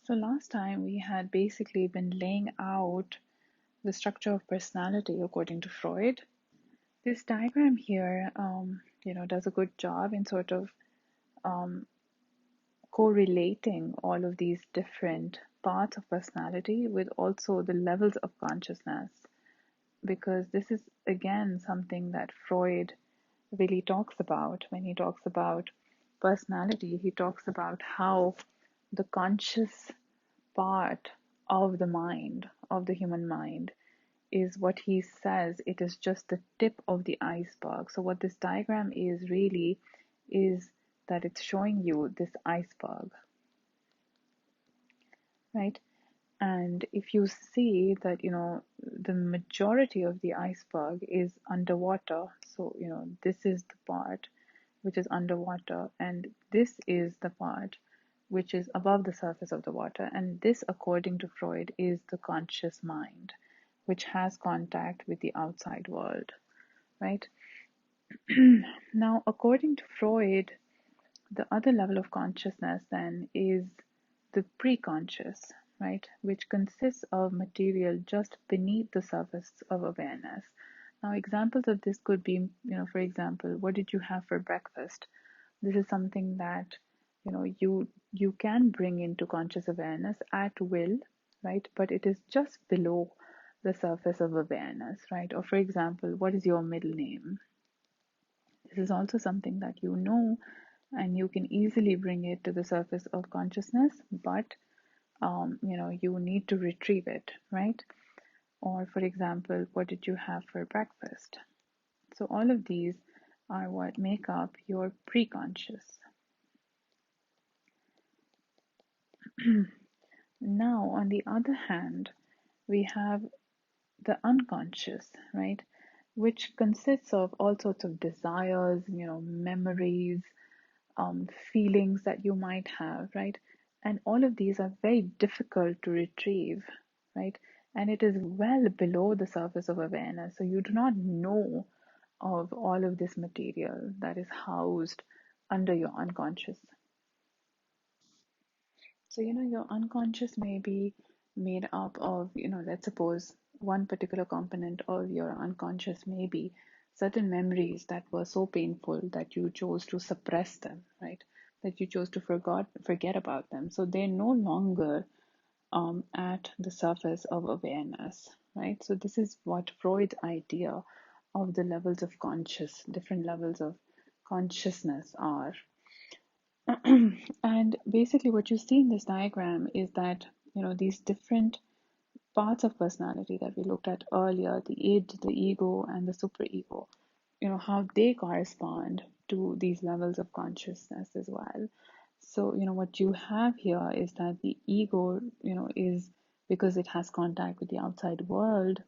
So last time we had basically been laying out the structure of personality according to Freud. This diagram here, does a good job in sort of um, correlating all of these different parts of personality with also the levels of consciousness, because this is again something that Freud really talks about when he talks about personality. He talks about how the conscious part of the mind, of the human mind, is what he says it is just the tip of the iceberg. So, what this diagram is really is that it's showing you this iceberg, right? And if you see that, the majority of the iceberg is underwater, so, this is the part which is underwater, and this is the part which is above the surface of the water. And this, according to Freud, is the conscious mind, which has contact with the outside world, right? Now, according to Freud, the other level of consciousness then is the preconscious, right, which consists of material just beneath the surface of awareness. Now, examples of this could be, for example, what did you have for breakfast? This is something that, you can bring into conscious awareness at will, right? But it is just below the surface of awareness, right? Or for example, what is your middle name? This is also something that and you can easily bring it to the surface of consciousness, but you need to retrieve it, right? Or for example, what did you have for breakfast? So all of these are what make up your preconscious. Now, on the other hand, we have the unconscious, right? Which consists of all sorts of desires, memories, feelings that you might have, right? And all of these are very difficult to retrieve, right? And it is well below the surface of awareness. So you do not know of all of this material that is housed under your unconscious. So, your unconscious may be made up of, let's suppose one particular component of your unconscious may be certain memories that were so painful that you chose to suppress them, right? That you chose to forget about them. So they're no longer at the surface of awareness, right? So this is what Freud's idea of the levels of different levels of consciousness are. And basically, what you see in this diagram is that, these different parts of personality that we looked at earlier, the id, the ego, and the superego, how they correspond to these levels of consciousness as well. So, what you have here is that the ego, is because it has contact with the outside world,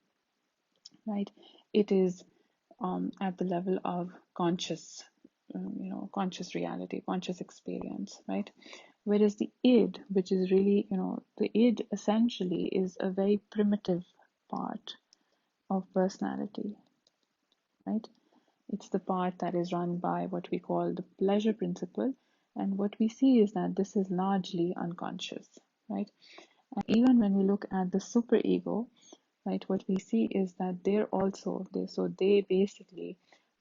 right? It is at the level of conscious reality, conscious experience, right? Whereas the id, which is really, the id essentially is a very primitive part of personality, right? It's the part that is run by what we call the pleasure principle. And what we see is that this is largely unconscious, right? And even when we look at the superego, right, what we see is that they basically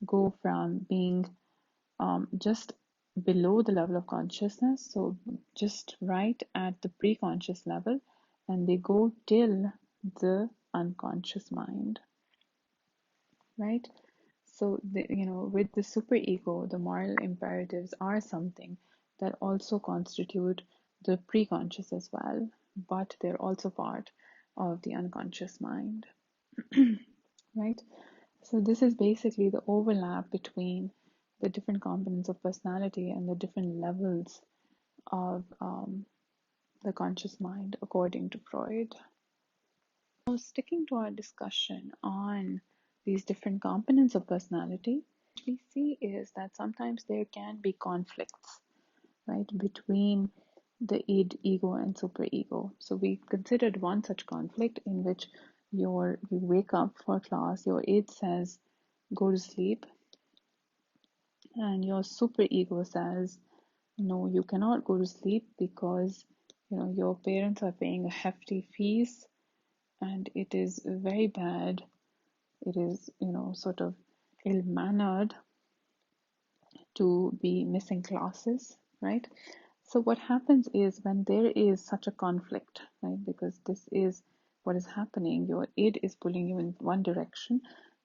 go from being just below the level of consciousness, so just right at the pre-conscious level, and they go till the unconscious mind, right? So, with the superego, the moral imperatives are something that also constitute the pre-conscious as well, but they're also part of the unconscious mind, right? So this is basically the overlap between the different components of personality and the different levels of the conscious mind, according to Freud. So sticking to our discussion on these different components of personality, what we see is that sometimes there can be conflicts, right, between the id, ego, and superego. So we considered one such conflict in which you wake up for class, your id says go to sleep, and your superego says no, you cannot go to sleep because your parents are paying a hefty fees, and it is very bad. It is, sort of ill-mannered to be missing classes, right? So what happens is when there is such a conflict, right? Because this is what is happening. Your id is pulling you in one direction,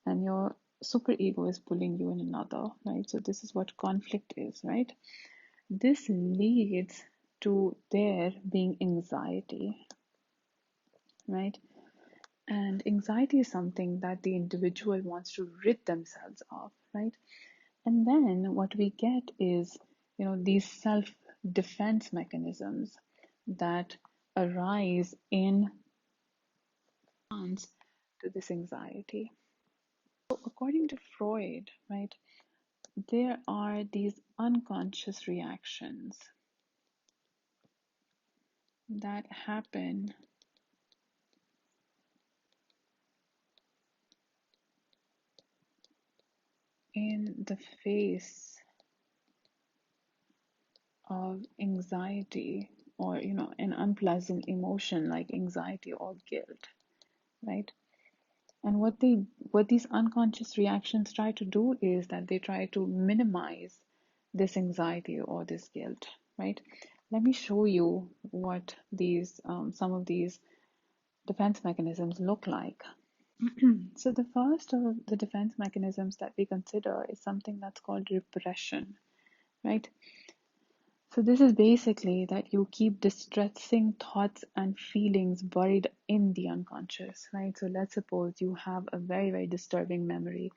and your superego is pulling you in another, right? So this is what conflict is, right? This leads to there being anxiety, right? And anxiety is something that the individual wants to rid themselves of, right? And then what we get is, these self-defense mechanisms that arise in response to this anxiety. So according to Freud, right, there are these unconscious reactions that happen in the face of anxiety, or an unpleasant emotion like anxiety or guilt, right? And what these unconscious reactions try to do is that they try to minimize this anxiety or this guilt, right? Let me show you what these some of these defense mechanisms look like. So the first of the defense mechanisms that we consider is something that's called repression, right? So this is basically that you keep distressing thoughts and feelings buried in the unconscious, right? So let's suppose you have a very, very disturbing memory,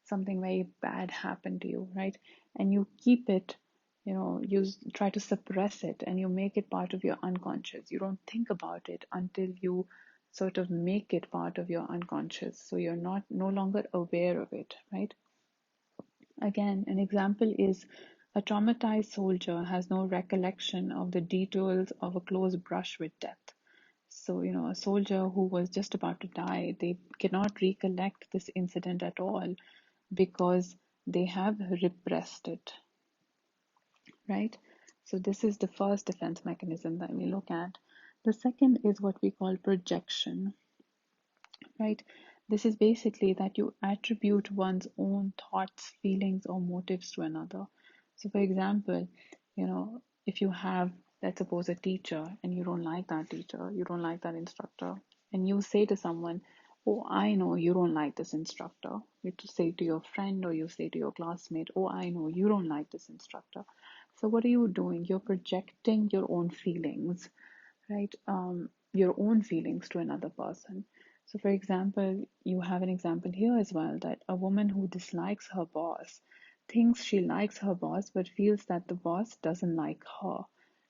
something very bad happened to you, right? And you keep it, you try to suppress it and you make it part of your unconscious. You don't think about it until you sort of make it part of your unconscious. So you're not no longer aware of it, right? Again, an example is a traumatized soldier has no recollection of the details of a close brush with death. So, a soldier who was just about to die, they cannot recollect this incident at all because they have repressed it, right? So, this is the first defense mechanism that we look at. The second is what we call projection, right? This is basically that you attribute one's own thoughts, feelings, or motives to another. So, for example, if you have, let's suppose, a teacher and you don't like that teacher, you don't like that instructor, and you say to someone, "Oh, I know you don't like this instructor." You say to your friend or you say to your classmate, "Oh, I know you don't like this instructor." So, what are you doing? You're projecting your own feelings, right? Your own feelings to another person. So, for example, you have an example here as well that a woman who dislikes her boss thinks she likes her boss but feels that the boss doesn't like her.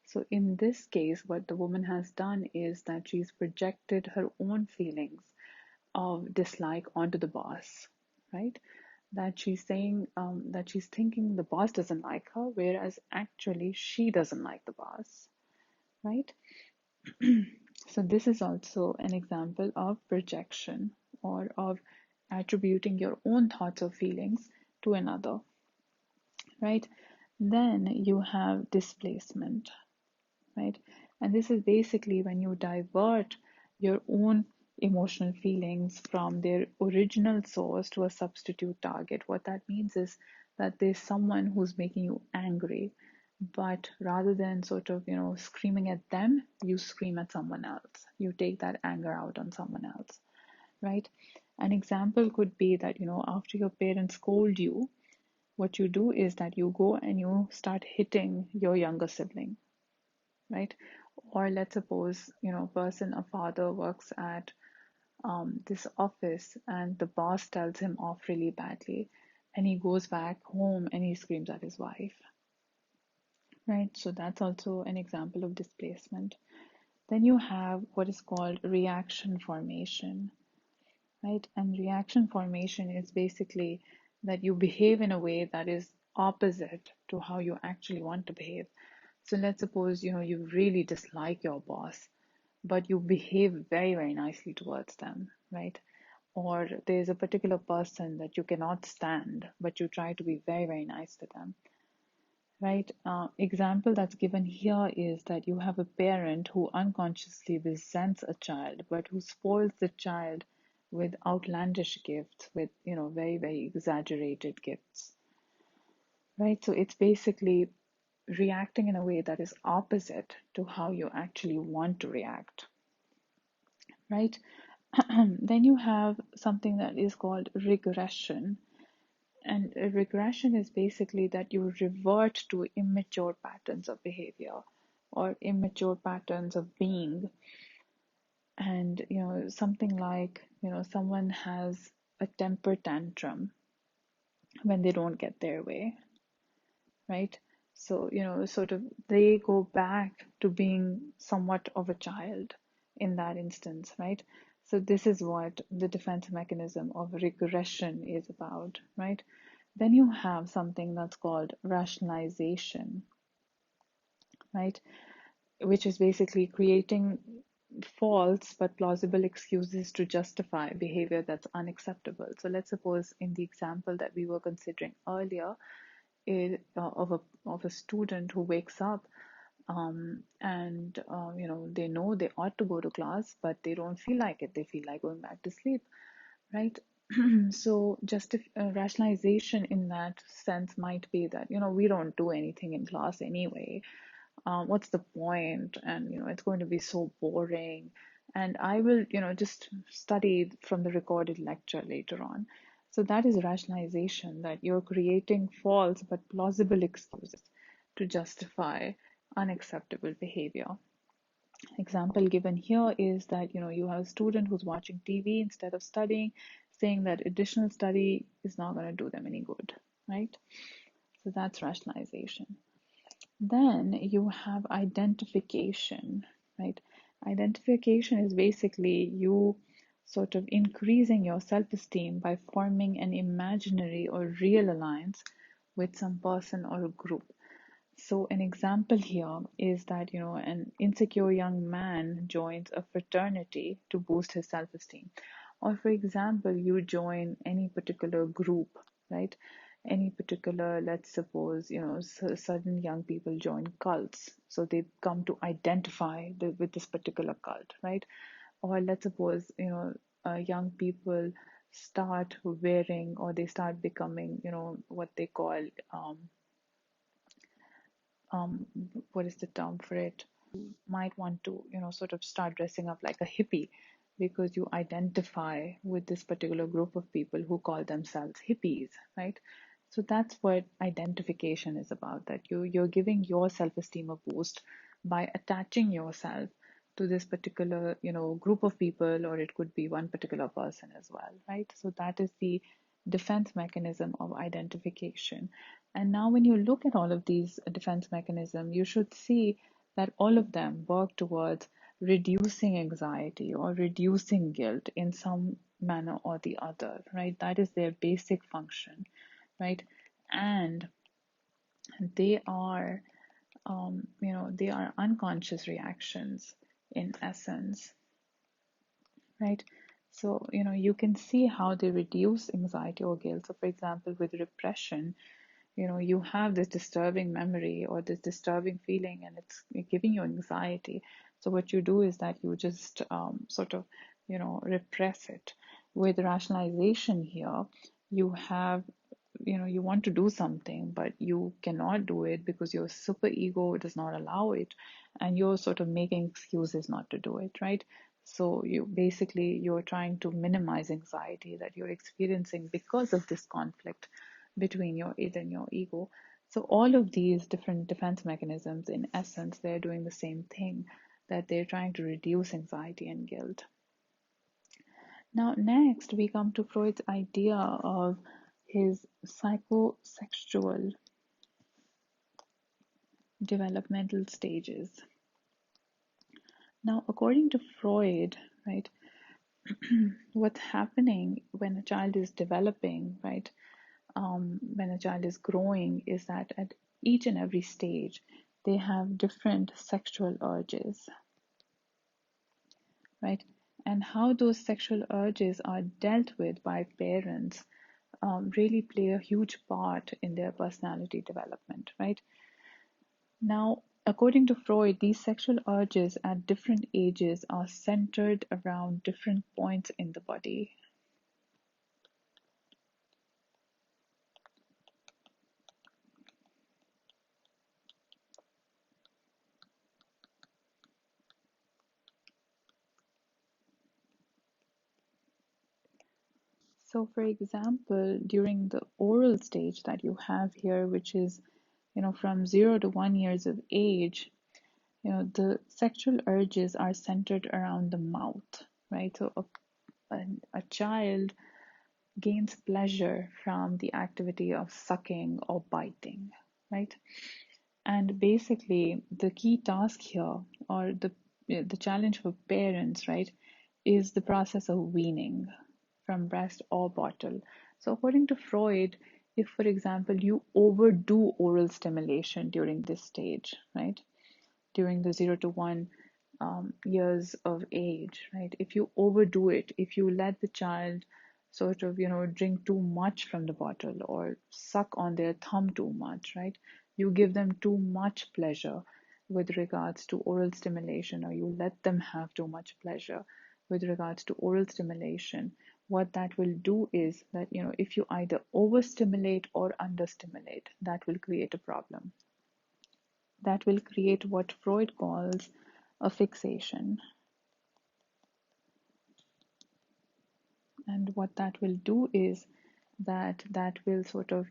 So, in this case, what the woman has done is that she's projected her own feelings of dislike onto the boss, right? That she's saying that she's thinking the boss doesn't like her, whereas actually she doesn't like the boss, right? So this is also an example of projection or of attributing your own thoughts or feelings to another, right? Then you have displacement, right? And this is basically when you divert your own emotional feelings from their original source to a substitute target. What that means is that there's someone who's making you angry, but rather than sort of, screaming at them, you scream at someone else. You take that anger out on someone else, right? An example could be that, after your parents scold you, what you do is that you go and you start hitting your younger sibling, right? Or let's suppose, a father works at this office and the boss tells him off really badly, and he goes back home and he screams at his wife, right? So that's also an example of displacement. Then you have what is called reaction formation, right? And reaction formation is basically that you behave in a way that is opposite to how you actually want to behave. So let's suppose, you really dislike your boss, but you behave very, very nicely towards them, right? Or there's a particular person that you cannot stand, but you try to be very, very nice to them, right? Example that's given here is that you have a parent who unconsciously resents a child, but who spoils the child with outlandish gifts, with, very, very exaggerated gifts, right? So it's basically reacting in a way that is opposite to how you actually want to react, right? Then you have something that is called regression. And a regression is basically that you revert to immature patterns of behavior or immature patterns of being. And, something like, someone has a temper tantrum when they don't get their way, right? So, sort of they go back to being somewhat of a child in that instance, right? So, this is what the defense mechanism of regression is about, right? Then you have something that's called rationalization, right? Which is basically creating false but plausible excuses to justify behavior that's unacceptable. So let's suppose in the example that we were considering earlier, of a student who wakes up, and they know they ought to go to class, but they don't feel like it. They feel like going back to sleep, right? So rationalization in that sense might be that, we don't do anything in class anyway. What's the point? And, it's going to be so boring. And I will, just study from the recorded lecture later on. So that is rationalization, that you're creating false but plausible excuses to justify unacceptable behavior. Example given here is that, you have a student who's watching TV instead of studying, saying that additional study is not going to do them any good, right? So that's rationalization. Then you have identification, right? Identification is basically you sort of increasing your self-esteem by forming an imaginary or real alliance with some person or a group. So an example here is that, an insecure young man joins a fraternity to boost his self-esteem. Or for example, you join any particular group, right? Any particular, let's suppose, certain young people join cults. So they come to identify with this particular cult, right? Or let's suppose, young people start wearing, or they start becoming, what they call, um, what is the term for it? Might want to, sort of start dressing up like a hippie because you identify with this particular group of people who call themselves hippies, right? So that's what identification is about, that you're giving your self-esteem a boost by attaching yourself to this particular, group of people, or it could be one particular person as well, right? So that is the defense mechanism of identification. And now when you look at all of these defense mechanisms, you should see that all of them work towards reducing anxiety or reducing guilt in some manner or the other, right? That is their basic function, right? And they are, they are unconscious reactions in essence, right? So, you can see how they reduce anxiety or guilt. So, for example, with repression, you have this disturbing memory or this disturbing feeling, and it's giving you anxiety. So what you do is that you just sort of, repress it. With rationalization here, you have, you want to do something, but you cannot do it because your super ego does not allow it, and you're sort of making excuses not to do it, right? So you're trying to minimize anxiety that you're experiencing because of this conflict between your id and your ego. So all of these different defense mechanisms, in essence, they're doing the same thing, that they're trying to reduce anxiety and guilt. Now, next we come to Freud's idea of his psychosexual developmental stages. Now, according to Freud, right, what's happening when a child is developing, right, when a child is growing, is that at each and every stage, they have different sexual urges, right? And how those sexual urges are dealt with by parents really play a huge part in their personality development, right? Now, according to Freud, these sexual urges at different ages are centered around different points in the body. So, for example, during the oral stage that you have here, which is, from 0 to 1 years of age, the sexual urges are centered around the mouth, right? So, a child gains pleasure from the activity of sucking or biting, right? And basically, the key task here, or the challenge for parents, right, is the process of weaning from breast or bottle. So, according to Freud, if, for example, you overdo oral stimulation during this stage, right, during the 0 to 1 years of age, right? If you overdo it, if you let the child sort of, drink too much from the bottle or suck on their thumb too much, right? You give them too much pleasure with regards to oral stimulation, or you let them have too much pleasure with regards to oral stimulation. What that will do is that, if you either overstimulate or understimulate, that will create a problem. That will create what Freud calls a fixation. And what that will do is that will sort of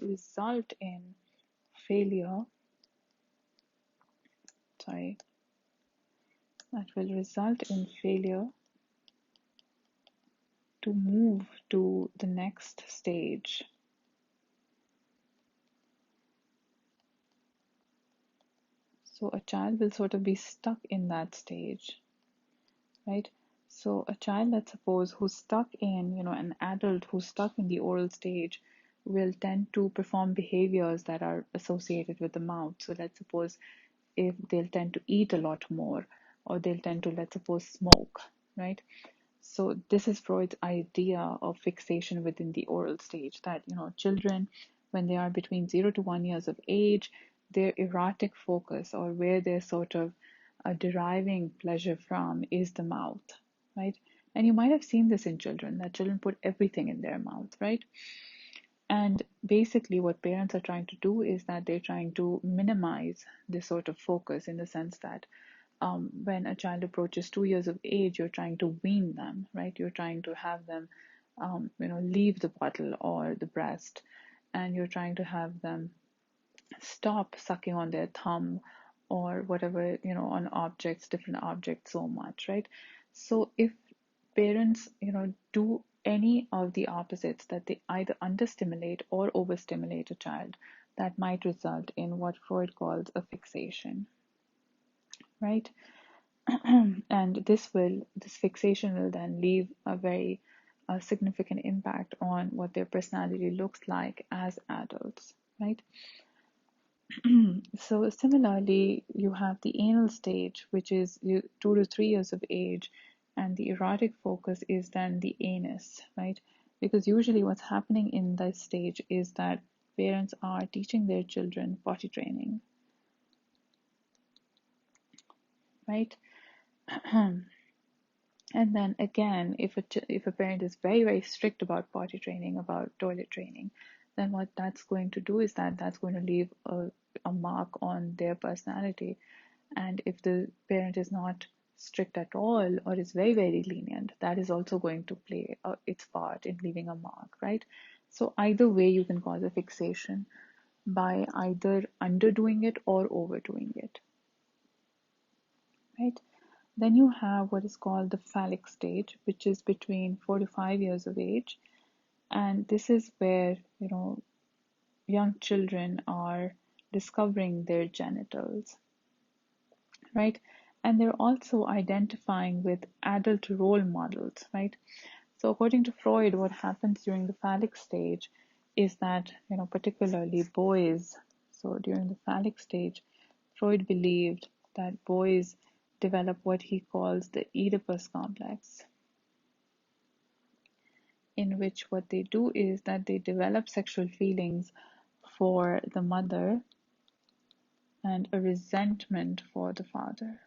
result in failure. Sorry, that will result in failure to move to the next stage. So a child will sort of be stuck in that stage, right? So a child, let's suppose, who's stuck in, an adult who's stuck in the oral stage will tend to perform behaviors that are associated with the mouth. So let's suppose if they'll tend to eat a lot more, or they'll tend to, let's suppose, smoke, right? So this is Freud's idea of fixation within the oral stage, that, children, when they are between 0 to 1 years of age, their erotic focus, or where they're sort of deriving pleasure from, is the mouth, right? And you might have seen this in children, that children put everything in their mouth, right? And basically, what parents are trying to do is that they're trying to minimize this sort of focus, in the sense that when a child approaches 2 years of age, you're trying to wean them, right? You're trying to have them, leave the bottle or the breast, and you're trying to have them stop sucking on their thumb or whatever, on objects, different objects so much, right? So if parents, do any of the opposites, that they either understimulate or overstimulate a child, that might result in what Freud calls a fixation, right? And this fixation will then leave a very significant impact on what their personality looks like as adults, right? So similarly, you have the anal stage, which is 2 to 3 years of age, and the erotic focus is then the anus, right? Because usually what's happening in this stage is that parents are teaching their children potty training, right? And then again, if a parent is very, very strict about potty training, about toilet training, then what that's going to do is that that's going to leave a mark on their personality. And if the parent is not strict at all, or is very, very lenient, that is also going to play its part in leaving a mark, right? So either way, you can cause a fixation by either underdoing it or overdoing it, right? Then you have what is called the phallic stage, which is between 4 to 5 years of age. And this is where, young children are discovering their genitals, right? And they're also identifying with adult role models, right? So according to Freud, what happens during the phallic stage is that, particularly boys, so during the phallic stage, Freud believed that boys develop what he calls the Oedipus complex, in which what they do is that they develop sexual feelings for the mother, and a resentment for the father.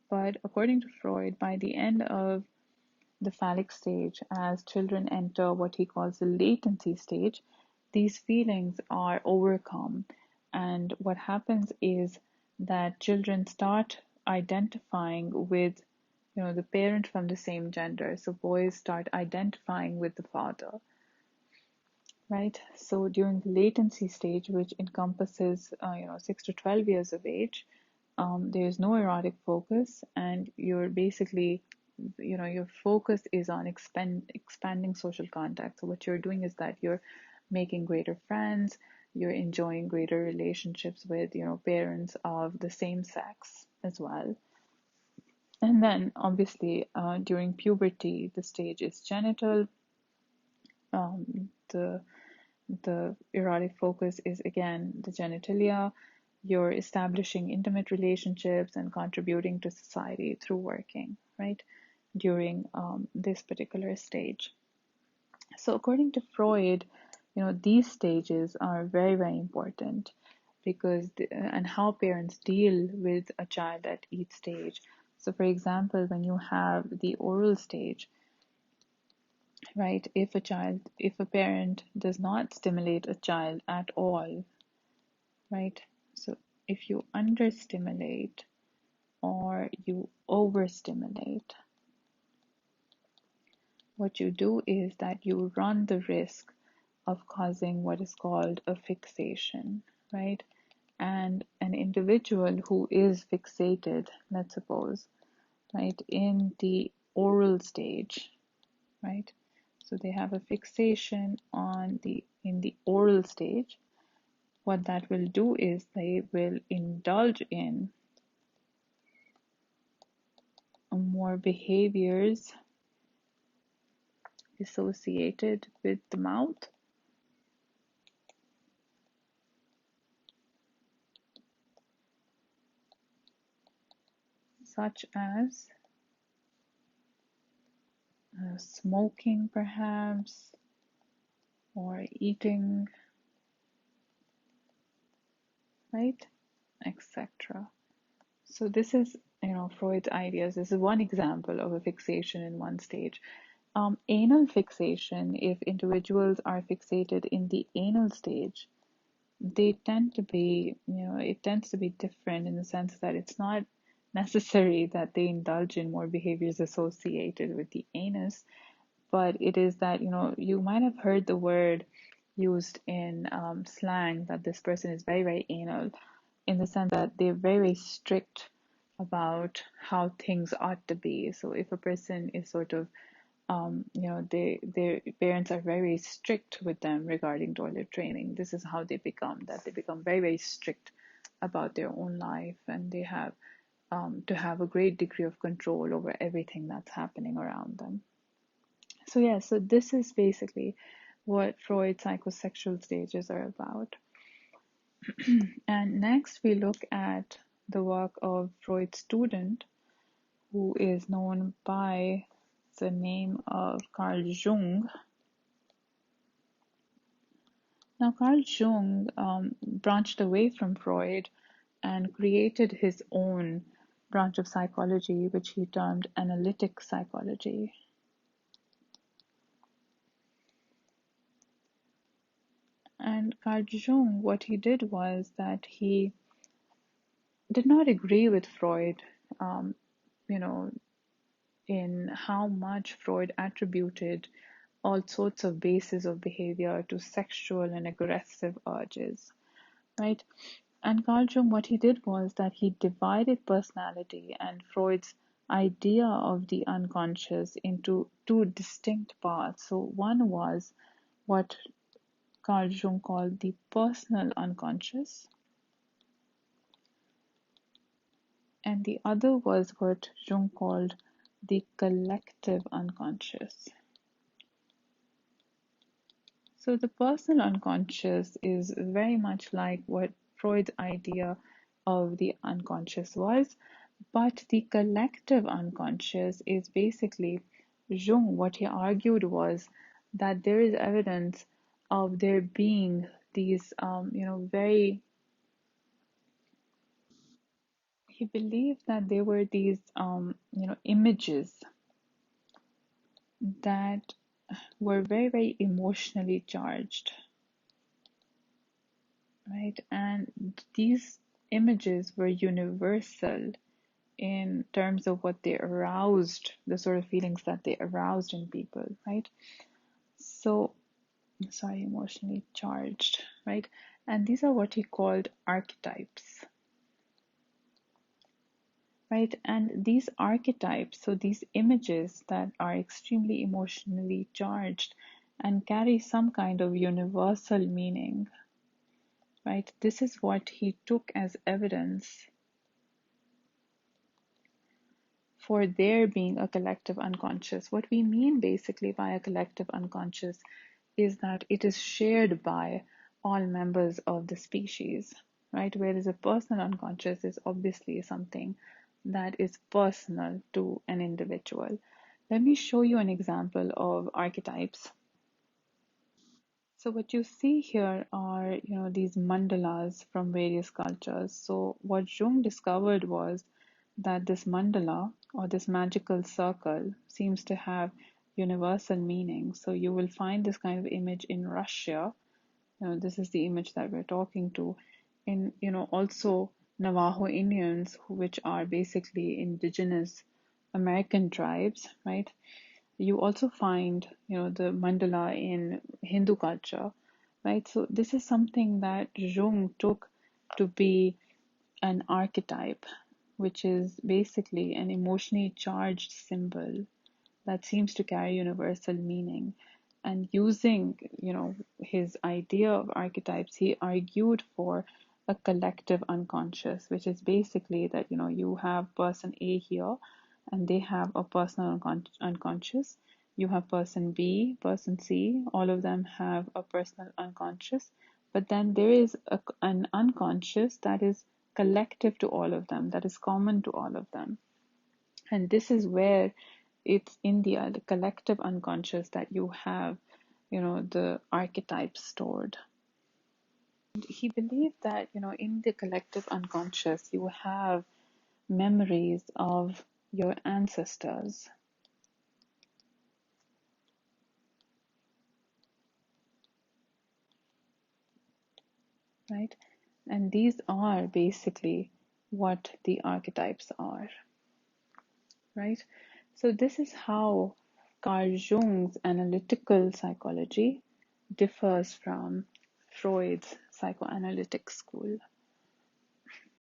But according to Freud, by the end of the phallic stage, as children enter what he calls the latency stage, these feelings are overcome. And what happens is that children start identifying with, the parent from the same gender. So boys start identifying with the father, right? So during the latency stage, which encompasses, 6 to 12 years of age, there is no erotic focus, and you're basically, your focus is on expanding social contact. So what you're doing is that you're making greater friends, you're enjoying greater relationships with, parents of the same sex as well. And then obviously during puberty, the stage is genital. The erotic focus is again the genitalia. You're establishing intimate relationships and contributing to society through working, right? During this particular stage. So according to Freud, these stages are very, very important because and how parents deal with a child at each stage. So for example, when you have the oral stage, right, if a parent does not stimulate a child at all, right, so if you understimulate or you overstimulate, what you do is that you run the risk of causing what is called a fixation, right? And an individual who is fixated, let's suppose, right, in the oral stage, right? So they have a fixation in the oral stage. What that will do is they will indulge in more behaviors associated with the mouth, such as smoking perhaps, or eating, right, etc. So this is, Freud's ideas. This is one example of a fixation in one stage. Anal fixation, if individuals are fixated in the anal stage, they tend to be, it tends to be different in the sense that it's not necessary that they indulge in more behaviors associated with the anus, but it is that, you might have heard the word used in slang that this person is very, very anal, in the sense that they're very, very strict about how things ought to be. So if a person is sort of, their parents are very strict with them regarding toilet training, this is how they become, that they become very, very strict about their own life, and they have to have a great degree of control over everything that's happening around them. So yeah, so this is basically what Freud's psychosexual stages are about. And next we look at the work of Freud's student, who is known by the name of Carl Jung. Now, Carl Jung branched away from Freud and created his own branch of psychology, which he termed analytic psychology. And Carl Jung, what he did was that he did not agree with Freud, you know, in how much Freud attributed all sorts of bases of behavior to sexual and aggressive urges, right? And Carl Jung, what he did was that he divided personality and Freud's idea of the unconscious into two distinct parts. So one was what Carl Jung called the personal unconscious, and the other was what Jung called the collective unconscious. So the personal unconscious is very much like what Freud's idea of the unconscious was, but the collective unconscious is basically Jung. What he argued was that there is evidence of there being these, very, he believed that there were these, images that were very, very emotionally charged, right? And these images were universal in terms of what they aroused, the sort of feelings that they aroused in people, right? So, sorry, emotionally charged, right? And these are what he called archetypes, right? And these archetypes, so these images that are extremely emotionally charged and carry some kind of universal meaning, right? This is what he took as evidence for there being a collective unconscious. What we mean basically by a collective unconscious is that it is shared by all members of the species, right? Whereas a personal unconscious is obviously something that is personal to an individual. Let me show you an example of archetypes. So what you see here are, these mandalas from various cultures. So what Jung discovered was that this mandala or this magical circle seems to have universal meaning. So you will find this kind of image in Russia. This is the image that we're talking to. In, also Navajo Indians, which are basically indigenous American tribes, right? You also find, the mandala in Hindu culture, right? So this is something that Jung took to be an archetype, which is basically an emotionally charged symbol that seems to carry universal meaning. And using, his idea of archetypes, he argued for a collective unconscious, which is basically that, you have person A here and they have a personal unconscious. You have person B, person C, all of them have a personal unconscious. But then there is an unconscious that is collective to all of them, that is common to all of them. And this is where it's in the collective unconscious that you have, the archetypes stored. And he believed that, in the collective unconscious, you have memories of your ancestors, right? And these are basically what the archetypes are, right? So this is how Carl Jung's analytical psychology differs from Freud's psychoanalytic school.